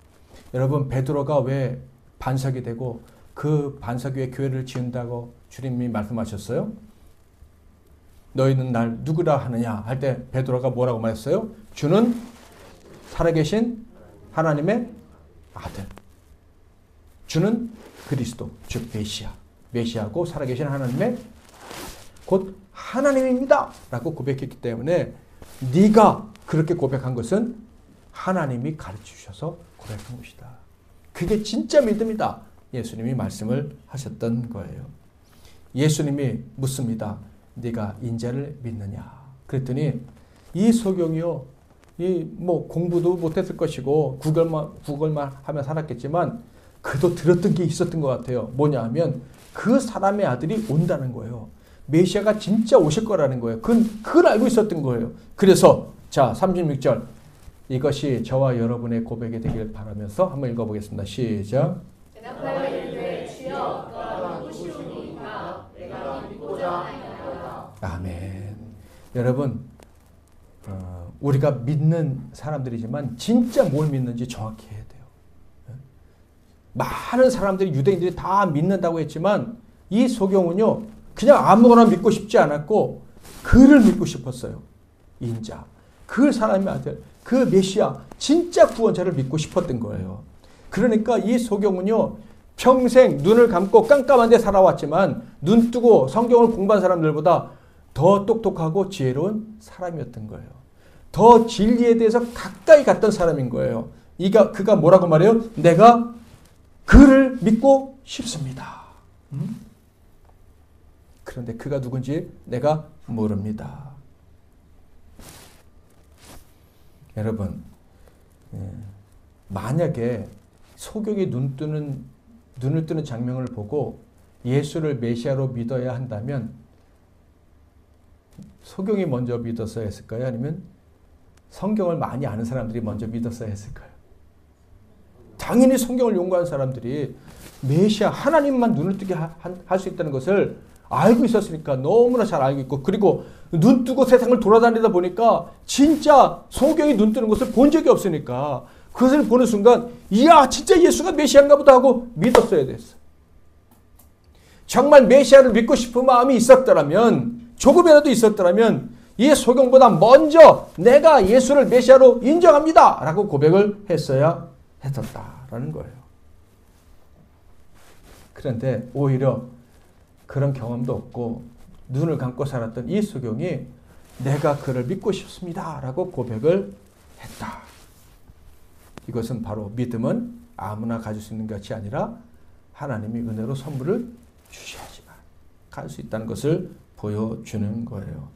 여러분, 베드로가 왜 반석이 되고 그 반석 위에 교회를 지은다고 주님이 말씀하셨어요? 너희는 날 누구라 하느냐 할 때 베드로가 뭐라고 말했어요? 주는 살아계신 하나님의 아들. 주는 그리스도, 즉 메시아. 메시아고 살아계신 하나님의 곧 하나님입니다 라고 고백했기 때문에 네가 그렇게 고백한 것은 하나님이 가르쳐 주셔서 고백한 것이다. 그게 진짜 믿음이다. 예수님이 말씀을 하셨던 거예요. 예수님이 묻습니다. 네가 인자를 믿느냐? 그랬더니 이 소경이요, 뭐 공부도 못했을 것이고 구걸만 하며 살았겠지만 그도 들었던 게 있었던 것 같아요. 뭐냐 하면 그 사람의 아들이 온다는 거예요. 메시아가 진짜 오실 거라는 거예요. 그걸 알고 있었던 거예요. 그래서 자 36절 이것이 저와 여러분의 고백이 되길 바라면서 한번 읽어보겠습니다. 시작. 대답하여 이르되 주여 그가 누구시오니까 내가 믿고자 하나이다. 아멘. 여러분, 우리가 믿는 사람들이지만 진짜 뭘 믿는지 정확히 해야 돼요. 많은 사람들이 유대인들이 다 믿는다고 했지만 이 소경은요 그냥 아무거나 믿고 싶지 않았고 그를 믿고 싶었어요. 인자, 그 사람의 아들, 그 메시아, 진짜 구원자를 믿고 싶었던 거예요. 그러니까 이 소경은요 평생 눈을 감고 깜깜한 데 살아왔지만 눈 뜨고 성경을 공부한 사람들보다 더 똑똑하고 지혜로운 사람이었던 거예요. 더 진리에 대해서 가까이 갔던 사람인 거예요. 그가 뭐라고 말해요? 내가 그를 믿고 싶습니다. 그런데 그가 누군지 내가 모릅니다. 여러분, 만약에 소경이 눈을 뜨는 장면을 보고 예수를 메시아로 믿어야 한다면 소경이 먼저 믿었어야 했을까요? 아니면 성경을 많이 아는 사람들이 먼저 믿었어야 했을까요? 당연히 성경을 연구한 사람들이 메시아 하나님만 눈을 뜨게 할 수 있다는 것을 알고 있었으니까 너무나 잘 알고 있고, 그리고 눈 뜨고 세상을 돌아다니다 보니까 진짜 소경이 눈 뜨는 것을 본 적이 없으니까 그것을 보는 순간 이야 진짜 예수가 메시아인가 보다 하고 믿었어야 됐어. 정말 메시아를 믿고 싶은 마음이 있었더라면, 조금이라도 있었더라면 이 소경보다 먼저 내가 예수를 메시아로 인정합니다 라고 고백을 했어야 했었다라는 거예요. 그런데 오히려 그런 경험도 없고 눈을 감고 살았던 이 소경이 내가 그를 믿고 싶습니다 라고 고백을 했다. 이것은 바로 믿음은 아무나 가질 수 있는 것이 아니라 하나님이 은혜로 선물을 주셔야지만 갈 수 있다는 것을 보여주는 거예요.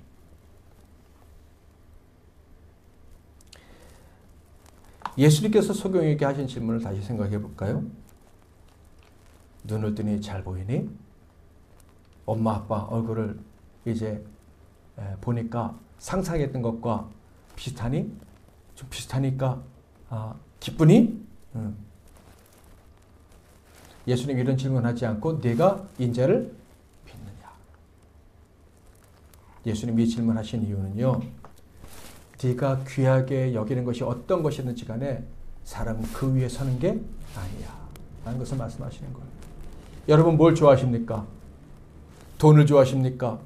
예수님께서 소경에게 하신 질문을 다시 생각해 볼까요? 눈을 뜨니 잘 보이니? 엄마 아빠 얼굴을 이제 보니까 상상했던 것과 비슷하니? 좀 비슷하니까 기쁘니? 예수님 이런 질문하지 않고 네가 인자를 믿느냐? 예수님이 이 질문하신 이유는요, 네가 귀하게 여기는 것이 어떤 것이든지 간에 사람은 그 위에 서는 게 아니야 라는 것을 말씀하시는 거예요. 여러분 뭘 좋아하십니까? 돈을 좋아하십니까?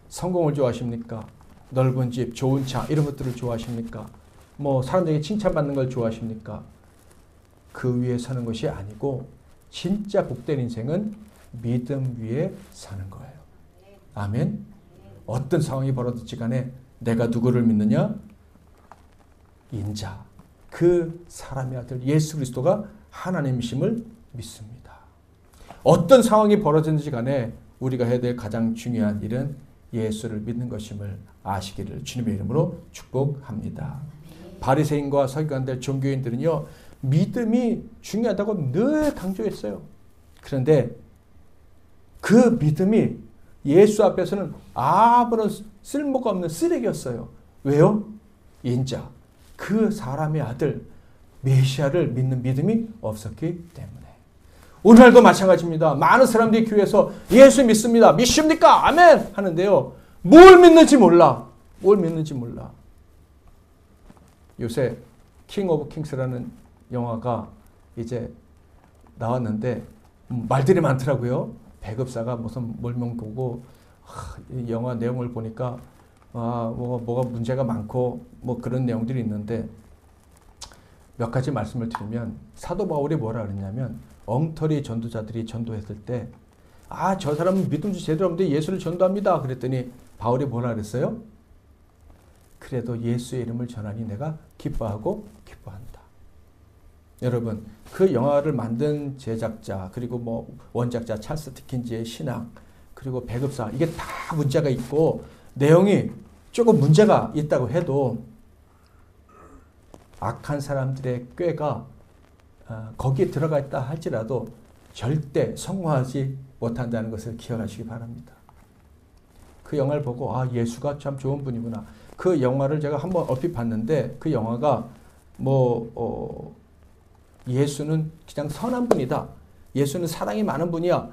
성공을 좋아하십니까? 넓은 집, 좋은 차 이런 것들을 좋아하십니까? 뭐 사람들에게 칭찬받는 걸 좋아하십니까? 그 위에 서는 것이 아니고 진짜 복된 인생은 믿음 위에 사는 거예요. 아멘. 어떤 상황이 벌어졌지 간에 내가 누구를 믿느냐? 인자, 그 사람의 아들 예수 그리스도가 하나님이심을 믿습니다. 어떤 상황이 벌어졌는지 간에 우리가 해야 될 가장 중요한 일은 예수를 믿는 것임을 아시기를 주님의 이름으로 축복합니다. 바리새인과 서기관들, 종교인들은요, 믿음이 중요하다고 늘 강조했어요. 그런데 그 믿음이 예수 앞에서는 아무런 쓸모가 없는 쓰레기였어요. 왜요? 인자, 그 사람의 아들 메시아를 믿는 믿음이 없었기 때문에. 오늘도 마찬가지입니다. 많은 사람들이 교회에서 예수 믿습니다. 믿습니까? 아멘! 하는데요, 뭘 믿는지 몰라. 뭘 믿는지 몰라. 요새 킹 오브 킹스라는 영화가 이제 나왔는데 말들이 많더라고요. 배급사가 무슨 몰명 보고 이 영화 내용을 보니까 뭐가 문제가 많고 뭐 그런 내용들이 있는데, 몇 가지 말씀을 드리면 사도 바울이 뭐라 그랬냐면, 엉터리 전도자들이 전도했을 때 저 사람은 믿음도 제대로 없는데 예수를 전도합니다 그랬더니 바울이 뭐라 그랬어요? 그래도 예수의 이름을 전하니 내가 기뻐하고 기뻐한다. 여러분, 그 영화를 만든 제작자, 그리고 뭐 원작자 찰스 디킨즈의 신앙, 그리고 배급사, 이게 다 문제가 있고 내용이 조금 문제가 있다고 해도 악한 사람들의 꾀가 거기에 들어가 있다 할지라도 절대 성공하지 못한다는 것을 기억하시기 바랍니다. 그 영화를 보고 예수가 참 좋은 분이구나. 그 영화를 제가 한번 얼핏 봤는데 그 영화가 예수는 그냥 선한 분이다. 예수는 사랑이 많은 분이야.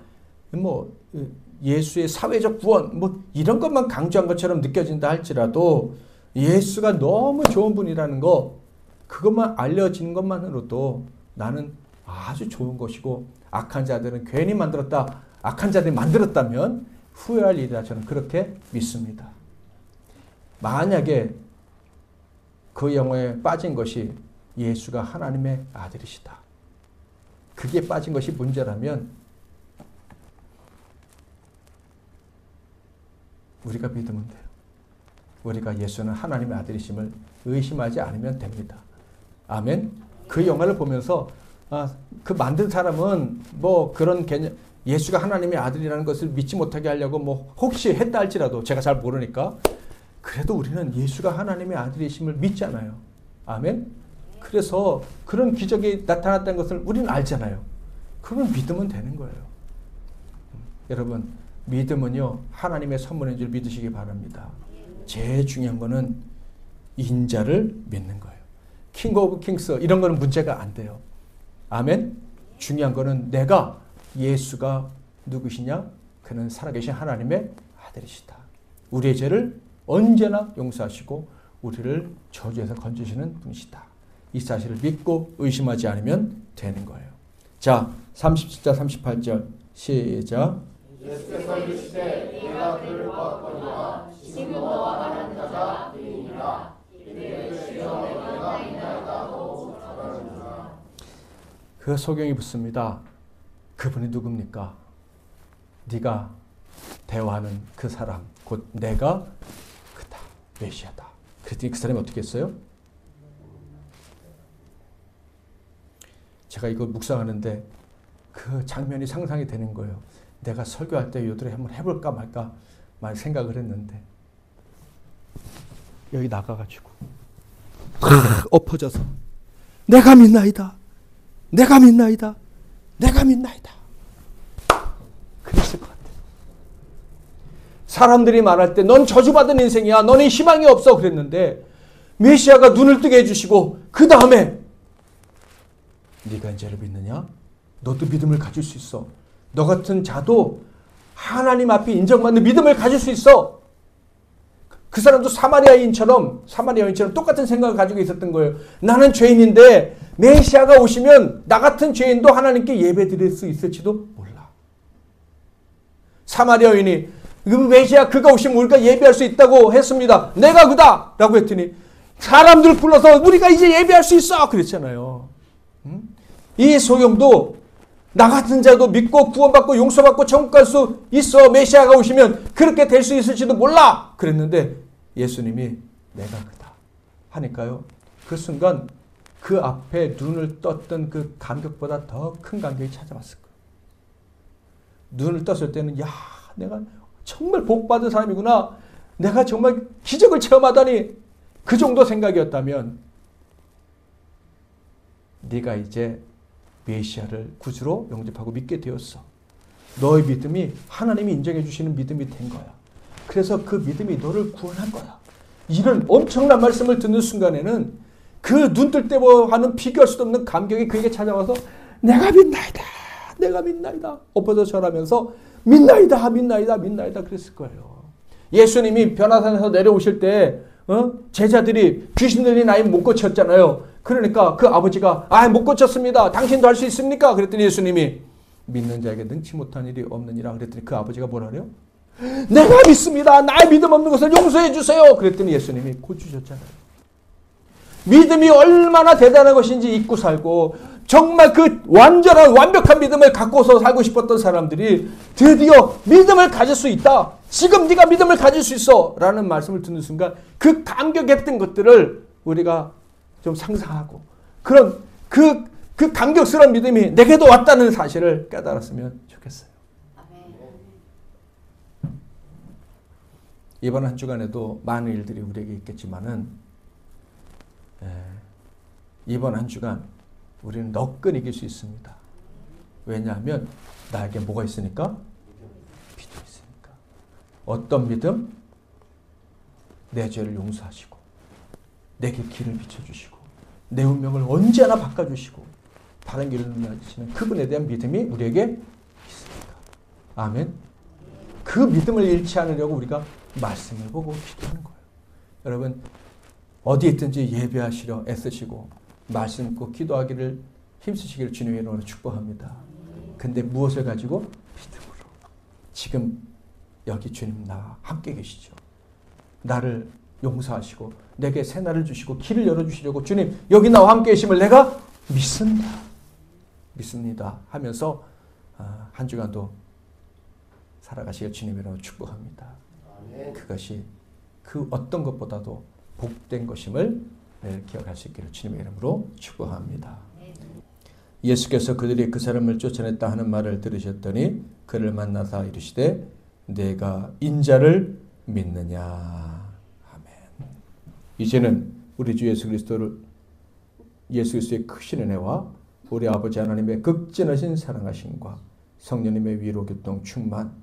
예수의 사회적 구원 이런 것만 강조한 것처럼 느껴진다 할지라도 예수가 너무 좋은 분이라는 거, 그것만 알려지는 것만으로도 나는 아주 좋은 것이고, 악한 자들은 괜히 만들었다. 악한 자들이 만들었다면 후회할 일이라 저는 그렇게 믿습니다. 만약에 그 영화에 빠진 것이 예수가 하나님의 아들이시다, 그게 빠진 것이 문제라면 우리가 믿으면 돼요. 우리가 예수는 하나님의 아들이심을 의심하지 않으면 됩니다. 아멘. 그 영화를 보면서 그 만든 사람은 뭐 그런 개념, 예수가 하나님의 아들이라는 것을 믿지 못하게 하려고 뭐 혹시 했다 할지라도 제가 잘 모르니까 그래도 우리는 예수가 하나님의 아들이심을 믿잖아요. 아멘. 그래서 그런 기적이 나타났다는 것을 우리는 알잖아요. 그러면 믿으면 되는 거예요. 여러분, 믿음은요 하나님의 선물인 줄 믿으시기 바랍니다. 제일 중요한 거는 인자를 믿는 거예요. 킹 오브 킹스 이런 거는 문제가 안 돼요. 아멘. 중요한 거는 내가 예수가 누구시냐? 그는 살아계신 하나님의 아들이시다. 우리의 죄를 언제나 용서하시고 우리를 저주에서 건지시는 분이시다. 이 사실을 믿고 의심하지 않으면 되는 거예요. 자, 37절 38절 시작. 예수께서 이르시되 내가 그를 보았거니와 지금 너와 말하는 자가 그이니라. 이르되 주여 내가 있나이다 하고 답하는구나. 그 소경이 묻습니다. 그분이 누굽니까? 네가 대화하는 그 사람 곧 내가 그다 메시아다. 그랬더니 그 사람이 어떻게 했어요? 제가 이거 묵상하는데 그 장면이 상상이 되는 거예요. 내가 설교할 때 요들에 한번 해볼까 말까 말 생각을 했는데 여기 나가가지고 엎어져서 내가 믿나이다. 내가 믿나이다. 내가 믿나이다. 그랬을 것 같아요. 사람들이 말할 때 넌 저주받은 인생이야. 너는 희망이 없어. 그랬는데 메시아가 눈을 뜨게 해주시고 그 다음에 네가 인자를 믿느냐? 너도 믿음을 가질 수 있어. 너 같은 자도 하나님 앞에 인정받는 믿음을 가질 수 있어. 그 사람도 사마리아인처럼 똑같은 생각을 가지고 있었던 거예요. 나는 죄인인데 메시아가 오시면 나 같은 죄인도 하나님께 예배 드릴 수 있을지도 몰라. 사마리아인이 그 메시아 그가 오시면 우리가 예배할 수 있다고 했습니다. 내가 그다! 라고 했더니 사람들 불러서 우리가 이제 예배할 수 있어! 그랬잖아요. 이 소경도 나 같은 자도 믿고 구원받고 용서받고 천국 갈 수 있어. 메시아가 오시면 그렇게 될 수 있을지도 몰라. 그랬는데 예수님이 내가 그다 하니까요. 그 순간 그 앞에 눈을 떴던 그 감격보다 더 큰 감격이 찾아왔을 거예요. 눈을 떴을 때는 야, 내가 정말 복받은 사람이구나. 내가 정말 기적을 체험하다니. 그 정도 생각이었다면 네가 이제 메시아를 구주로 영접하고 믿게 되었어. 너의 믿음이 하나님이 인정해 주시는 믿음이 된 거야. 그래서 그 믿음이 너를 구원한 거야. 이런 엄청난 말씀을 듣는 순간에는 그 눈뜰 때 하는 비교할 수도 없는 감격이 그에게 찾아와서 내가 믿나이다. 내가 믿나이다. 엎어져 절하면서 믿나이다. 믿나이다. 믿나이다. 그랬을 거예요. 예수님이 변화산에서 내려오실 때 제자들이 귀신 들린 아이 못 고쳤잖아요. 그러니까 그 아버지가 못 고쳤습니다. 당신도 할 수 있습니까? 그랬더니 예수님이 믿는 자에게 능치 못한 일이 없느니라. 그랬더니 그 아버지가 뭐라 그래요? 내가 믿습니다. 나의 믿음 없는 것을 용서해 주세요. 그랬더니 예수님이 고쳐주셨잖아요. 믿음이 얼마나 대단한 것인지 잊고 살고 정말 그 완벽한 믿음을 갖고서 살고 싶었던 사람들이 드디어 믿음을 가질 수 있다. 지금 네가 믿음을 가질 수 있어. 라는 말씀을 듣는 순간 그 감격했던 것들을 우리가 좀 상상하고 그런 그 감격스러운 믿음이 내게도 왔다는 사실을 깨달았으면 좋겠어요. 이번 한 주간에도 많은 일들이 우리에게 있겠지만은 이번 한 주간 우리는 너끈 이길 수 있습니다. 왜냐하면 나에게 뭐가 있으니까? 믿음이 있으니까. 어떤 믿음? 내 죄를 용서하시고 내게 길을 비춰주시고 내 운명을 언제나 바꿔주시고 바른 길을 누려주시는 그분에 대한 믿음이 우리에게 있습니다. 아멘. 그 믿음을 잃지 않으려고 우리가 말씀을 보고 기도하는 거예요. 여러분 어디 있든지 예배하시려 애쓰시고 말씀 읽고 기도하기를 힘쓰시기를 주님의 이름으로 축복합니다. 근데 무엇을 가지고? 믿음으로. 지금 여기 주님 나와 함께 계시죠. 나를 용서하시고 내게 새날을 주시고 길을 열어주시려고 주님 여기 나와 함께 계심을 내가 믿습니다. 믿습니다 하면서 한 주간도 살아가시길 주님의 이름으로 축복합니다. 아멘. 그것이 그 어떤 것보다도 복된 것임을 늘 기억할 수 있기를 주님의 이름으로 축복합니다. 예수께서 그들이 그 사람을 쫓아냈다 하는 말을 들으셨더니 그를 만나사 이르시되 내가 인자를 믿느냐. 아멘. 이제는 우리 주 예수 그리스도를 예수 그리스도의 크신 은혜와 우리 아버지 하나님의 극진하신 사랑하심과 성령님의 위로 교통 충만,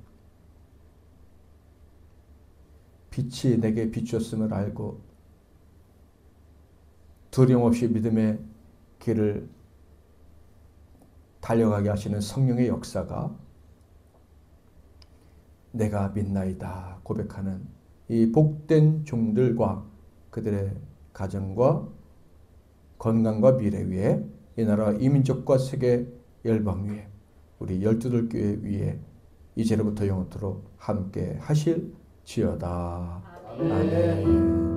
빛이 내게 비추었음을 알고 두려움 없이 믿음의 길을 달려가게 하시는 성령의 역사가 내가 믿나이다 고백하는 이 복된 종들과 그들의 가정과 건강과 미래 위에 이 나라 이민족과 세계 열방 위에 우리 12교회 위에 이제로부터 영원토록 함께 하실지어다. 아멘.